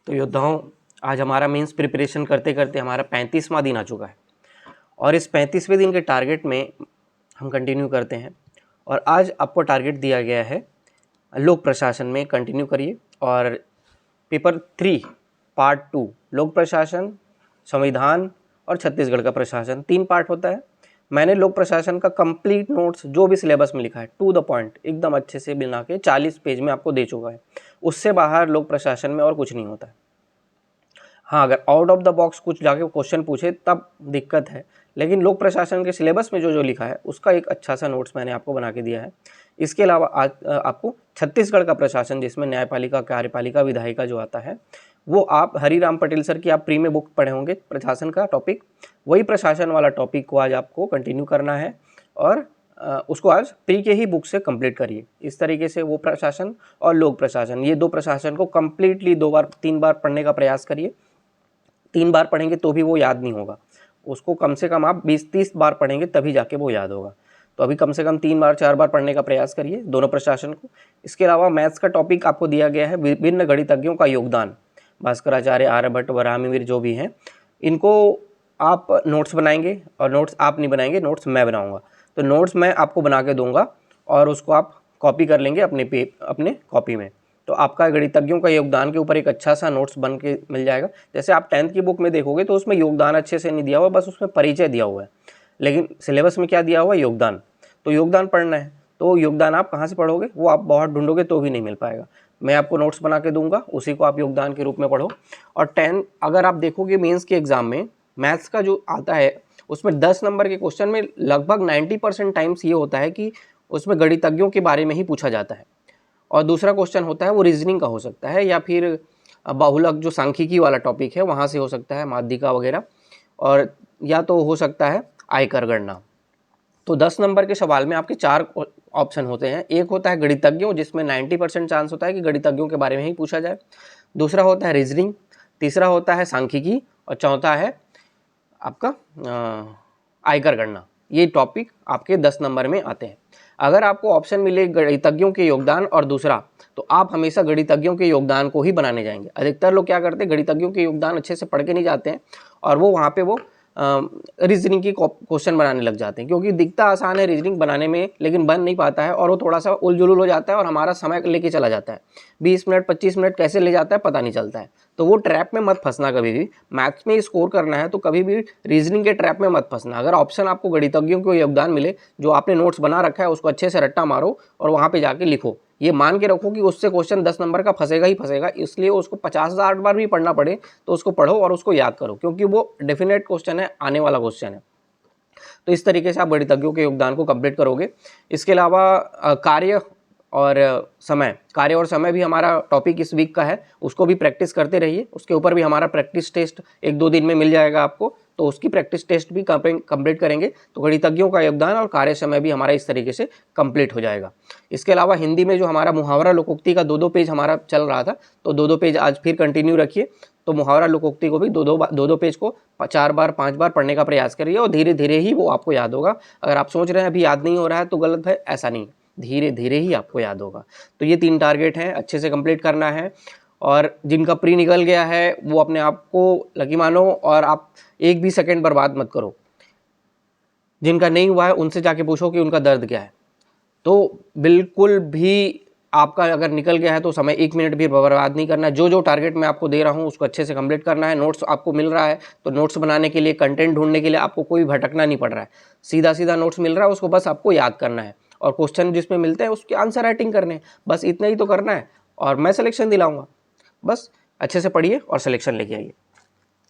तो योद्धाओं, आज हमारा मेंस प्रिपरेशन करते करते हमारा 35वां दिन आ चुका है और इस 35वें दिन के टारगेट में हम कंटिन्यू करते हैं। और आज आपको टारगेट दिया गया है लोक प्रशासन में कंटिन्यू करिए। और पेपर 3 पार्ट 2 लोक प्रशासन, संविधान और छत्तीसगढ़ का प्रशासन 3 पार्ट होता है। मैंने लोक प्रशासन का कंप्लीट नोट्स जो भी सिलेबस में लिखा है टू द पॉइंट एकदम अच्छे से बना के 40 पेज में आपको दे चुका है। उससे बाहर लोक प्रशासन में और कुछ नहीं होता है। हाँ, अगर आउट ऑफ द बॉक्स कुछ जाके क्वेश्चन पूछे तब दिक्कत है, लेकिन लोक प्रशासन के सिलेबस में जो जो लिखा है उसका एक अच्छा सा नोट्स मैंने आपको बना के दिया है। इसके अलावा आज आपको छत्तीसगढ़ का प्रशासन, जिसमें न्यायपालिका, कार्यपालिका, विधायिका जो आता है, वो आप हरिराम पटेल सर की आप प्री में बुक पढ़े होंगे प्रशासन का टॉपिक, वही प्रशासन वाला टॉपिक को आज आपको कंटिन्यू करना है और उसको आज प्री के ही बुक से कंप्लीट करिए। इस तरीके से वो प्रशासन और लोक प्रशासन, ये 2 प्रशासन को कंप्लीटली 2 बार 3 बार पढ़ने का प्रयास करिए। 3 बार पढ़ेंगे तो भी वो याद नहीं होगा, उसको कम से कम आप 20-30 बार पढ़ेंगे तभी जाके वो याद होगा। तो अभी कम से कम 3 बार 4 बार पढ़ने का प्रयास करिए दोनों प्रशासन को। इसके अलावा मैथ्स का टॉपिक आपको दिया गया है विभिन्न गणितज्ञों का योगदान, भास्कराचार्य, आर्यभट्ट, वराहमिहिर जो भी हैं, इनको आप नोट्स बनाएंगे। और नोट्स आप नहीं बनाएंगे, नोट्स मैं बनाऊंगा। तो नोट्स मैं आपको बना के दूंगा और उसको आप कॉपी कर लेंगे अपने कॉपी में। तो आपका गणितज्ञों का योगदान के ऊपर एक अच्छा सा नोट्स बन के मिल जाएगा। जैसे आप 10th की बुक में देखोगे तो उसमें योगदान अच्छे से नहीं दिया हुआ, बस उसमें परिचय दिया हुआ है, लेकिन सिलेबस में क्या दिया हुआ है? योगदान। तो योगदान पढ़ना है, तो योगदान आप कहाँ से पढ़ोगे? वो आप बहुत ढूंढोगे तो भी नहीं मिल पाएगा। मैं आपको नोट्स बना के दूंगा, उसी को आप योगदान के रूप में पढ़ो। और 10 अगर आप देखोगे मेंस के एग्जाम में मैथ्स का जो आता है उसमें 10 नंबर के क्वेश्चन में लगभग 90% टाइम्स ये होता है कि उसमें गणितज्ञों के बारे में ही पूछा जाता है। और दूसरा क्वेश्चन होता है वो रीजनिंग का हो सकता है, या फिर बहुलक जो सांख्यिकी वाला टॉपिक है वहाँ से हो सकता है, माध्यिका वगैरह, और या तो हो सकता है आयकर गणना। तो 10 नंबर के सवाल में आपके 4 ऑप्शन होते हैं। एक होता है गणितज्ञों, जिसमें 90% चांस होता है कि गणितज्ञों के बारे में ही पूछा जाए। दूसरा होता है रीजनिंग, तीसरा होता है सांख्यिकी, और चौथा है आपका आयकर गणना। ये टॉपिक आपके 10 नंबर में आते हैं। अगर आपको ऑप्शन मिले गणितज्ञों के योगदान और दूसरा, तो आप हमेशा गणितज्ञों के योगदान को ही बनाने जाएंगे। अधिकतर लोग क्या करते हैं, गणितज्ञों के योगदान अच्छे से पढ़ के नहीं जाते हैं और वो वहाँ पे वो रीजनिंग की क्वेश्चन बनाने लग जाते हैं, क्योंकि दिखता आसान है रीजनिंग बनाने में, लेकिन बन नहीं पाता है और वो थोड़ा सा उलझुल हो जाता है और हमारा समय लेके चला जाता है। 20 मिनट 25 मिनट कैसे ले जाता है पता नहीं चलता है। तो वो ट्रैप में मत फंसना कभी भी। मैथ्स में स्कोर करना है तो कभी भी रीजनिंग के ट्रैप में मत फंसना। अगर ऑप्शन आपको गणितज्ञों को योगदान मिले, जो आपने नोट्स बना रखा है उसको अच्छे से रट्टा मारो और वहाँ पे जाके लिखो। ये मान के रखो कि उससे क्वेश्चन 10 नंबर का फंसेगा ही फंसेगा, इसलिए उसको 50,000 बार भी पढ़ना पड़े तो उसको पढ़ो और उसको याद करो, क्योंकि वो डेफिनेट क्वेश्चन है, आने वाला क्वेश्चन है। तो इस तरीके से आप गणितज्ञों के योगदान को कंप्लीट करोगे। इसके अलावा कार्य और समय भी हमारा टॉपिक इस वीक का है, उसको भी प्रैक्टिस करते रहिए। उसके ऊपर भी हमारा प्रैक्टिस टेस्ट 1-2 दिन में मिल जाएगा आपको, तो उसकी प्रैक्टिस टेस्ट भी कंप्लीट करेंगे तो गणितज्ञों का योगदान और कार्य समय भी हमारा इस तरीके से कंप्लीट हो जाएगा। इसके अलावा हिंदी में जो हमारा मुहावरा लोकोक्ति का 2-2 पेज हमारा चल रहा था, तो 2-2 पेज आज फिर कंटिन्यू रखिए। तो मुहावरा लोकोक्ति को भी 2-2 पेज को 4 बार 5 बार पढ़ने का प्रयास करिए और धीरे धीरे ही वो आपको याद होगा। अगर आप सोच रहे हैं अभी याद नहीं हो रहा है तो गलत है, ऐसा नहीं, धीरे धीरे ही आपको याद होगा। तो ये 3 टारगेट हैं, अच्छे से कंप्लीट करना है। और जिनका प्री निकल गया है वो अपने आप को लकी मानो और आप एक भी सेकंड बर्बाद मत करो। जिनका नहीं हुआ है उनसे जाके पूछो कि उनका दर्द क्या है। तो बिल्कुल भी आपका अगर निकल गया है तो समय 1 मिनट भी बर्बाद नहीं करना। जो जो टारगेट मैं आपको दे रहा हूँ उसको अच्छे से कंप्लीट करना है। नोट्स आपको मिल रहा है तो नोट्स बनाने के लिए, कंटेंट ढूंढने के लिए आपको कोई भटकना नहीं पड़ रहा है। सीधा सीधा नोट्स मिल रहा है, उसको बस आपको याद करना है और क्वेश्चन जिसमें मिलते हैं उसके आंसर राइटिंग करने हैं। बस इतना ही तो करना है और मैं सिलेक्शन दिलाऊंगा। बस अच्छे से पढ़िए और सिलेक्शन लेके आइए।